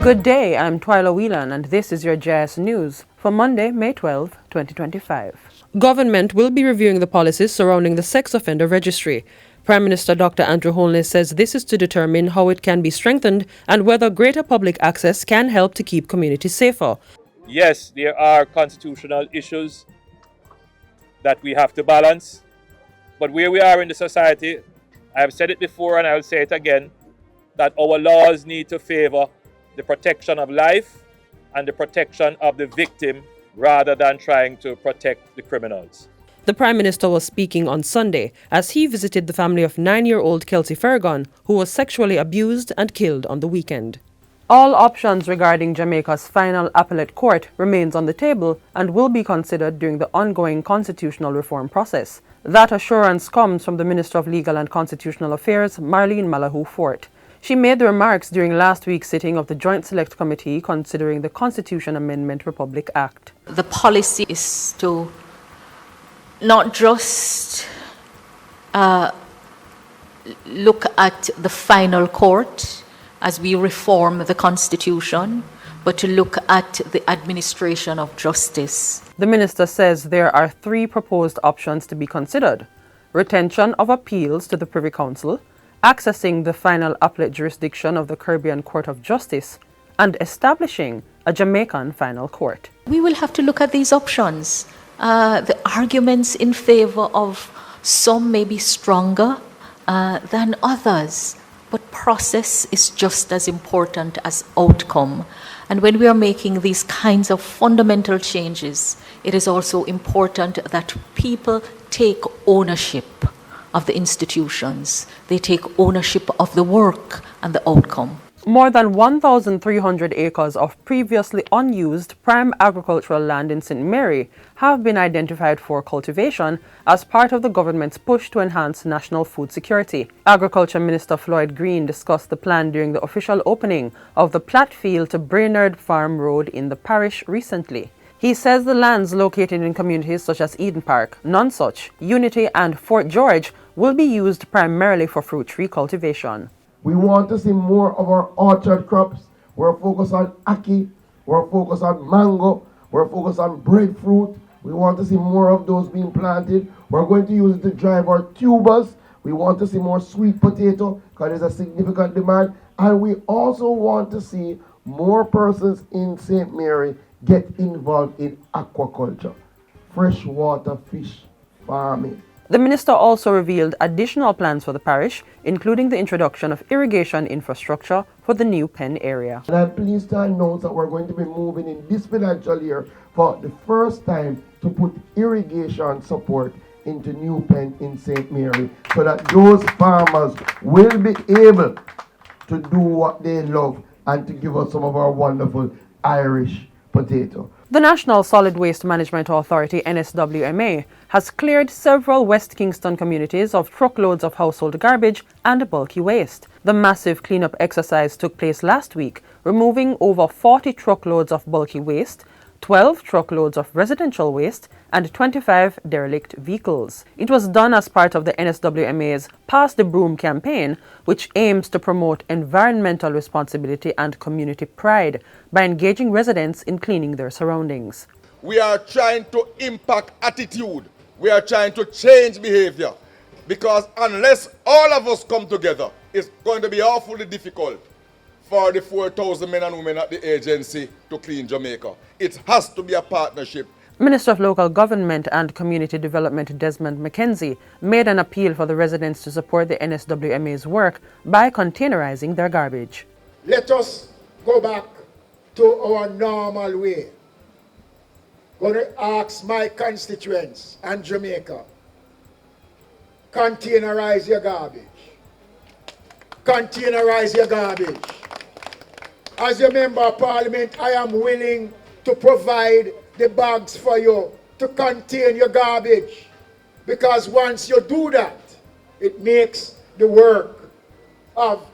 Good day, I'm Twyla Whelan and this is your JIS News for Monday, May 12, 2025. Government will be reviewing the policies surrounding the sex offender registry. Prime Minister Dr. Andrew Holness says this is to determine how it can be strengthened and whether greater public access can help to keep communities safer. Yes, there are constitutional issues that we have to balance, but where we are in the society, I have said it before and I will say it again, that our laws need to favor the protection of life and the protection of the victim rather than trying to protect the criminals. The Prime Minister was speaking on Sunday as he visited the family of 9-year-old Kelsey Farragon, who was sexually abused and killed on the weekend. All options regarding Jamaica's final appellate court remains on the table and will be considered during the ongoing constitutional reform process. That assurance comes from the Minister of Legal and Constitutional Affairs, Marlene Malahoo Fort. She made the remarks during last week's sitting of the Joint Select Committee considering the Constitution Amendment Republic Act. The policy is to not just look at the final court as we reform the Constitution, but to look at the administration of justice. The minister says there are 3 proposed options to be considered: retention of appeals to the Privy Council, accessing the final appellate jurisdiction of the Caribbean Court of Justice, and establishing a Jamaican final court. We will have to look at these options. The arguments in favor of some may be stronger than others, but process is just as important as outcome. And when we are making these kinds of fundamental changes, it is also important that people take ownership of the institutions. They take ownership of the work and the outcome. More than 1,300 acres of previously unused prime agricultural land in St. Mary have been identified for cultivation as part of the government's push to enhance national food security. Agriculture Minister Floyd Green discussed the plan during the official opening of the Plattfield to Brainerd Farm Road in the parish recently. He says the lands located in communities such as Eden Park, Nonsuch, Unity and Fort George will be used primarily for fruit tree cultivation. We want to see more of our orchard crops. We're focused on ackee, we're focused on mango, we're focused on breadfruit. We want to see more of those being planted. We're going to use it to drive our tubers. We want to see more sweet potato because there's a significant demand. And we also want to see more persons in St. Mary get involved in aquaculture, freshwater fish farming. The minister also revealed additional plans for the parish, including the introduction of irrigation infrastructure for the new pen area. And I'm pleased to announce that we're going to be moving in this financial year for the first time to put irrigation support into New Pen in St. Mary so that those farmers will be able to do what they love and to give us some of our wonderful Irish potato. The National Solid Waste Management Authority, NSWMA, has cleared several West Kingston communities of truckloads of household garbage and bulky waste. The massive cleanup exercise took place last week, removing over 40 truckloads of bulky waste, 12 truckloads of residential waste, and 25 derelict vehicles. It was done as part of the NSWMA's Pass the Broom campaign, which aims to promote environmental responsibility and community pride by engaging residents in cleaning their surroundings. We are trying to impact attitude. We are trying to change behavior. Because unless all of us come together, it's going to be awfully difficult for the 4,000 men and women at the agency to clean Jamaica. It has to be a partnership. Minister of Local Government and Community Development Desmond McKenzie made an appeal for the residents to support the NSWMA's work by containerizing their garbage. Let us go back to our normal way. Going to ask my constituents and Jamaica, containerize your garbage. Containerize your garbage. As a member of parliament, I am willing to provide the bags for you to contain your garbage. Because once you do that, it makes the work of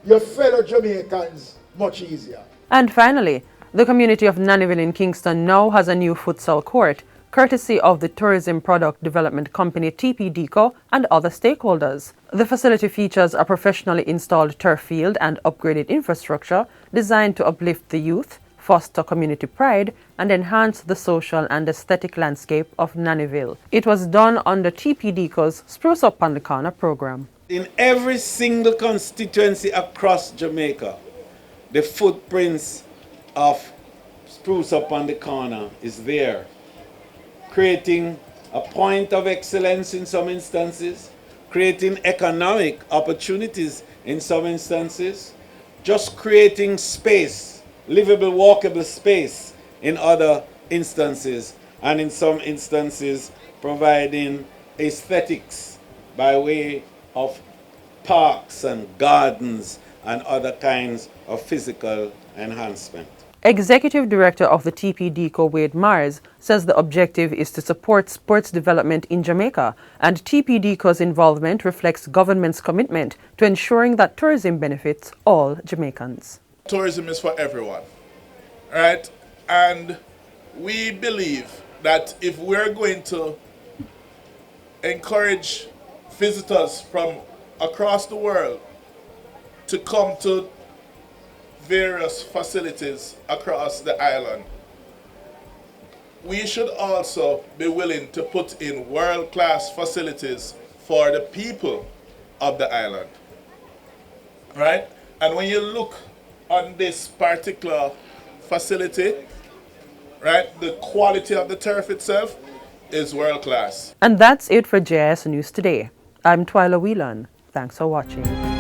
your fellow Jamaicans much easier. And finally, the community of Nanville in Kingston now has a new futsal court, courtesy of the Tourism Product Development Company TPDCO and other stakeholders. The facility features a professionally installed turf field and upgraded infrastructure designed to uplift the youth, foster community pride, and enhance the social and aesthetic landscape of Nanville. It was done under TPDCO's Spruce Up on the Corner program. In every single constituency across Jamaica, the footprints of Spruce Up on the Corner is there, creating a point of excellence in some instances, creating economic opportunities in some instances, just creating space, livable, walkable space in other instances, and in some instances providing aesthetics by way of parks and gardens and other kinds of physical enhancement. Executive Director of the TPDCO, Wade Mars, says the objective is to support sports development in Jamaica, and TPDCO's involvement reflects government's commitment to ensuring that tourism benefits all Jamaicans. Tourism is for everyone, right? And we believe that if we're going to encourage visitors from across the world to come to various facilities across the island, we should also be willing to put in world-class facilities for the people of the island, right? And when you look on this particular facility, right, the quality of the turf itself is world-class. And that's it for JIS News Today. I'm Twyla Whelan. Thanks for watching.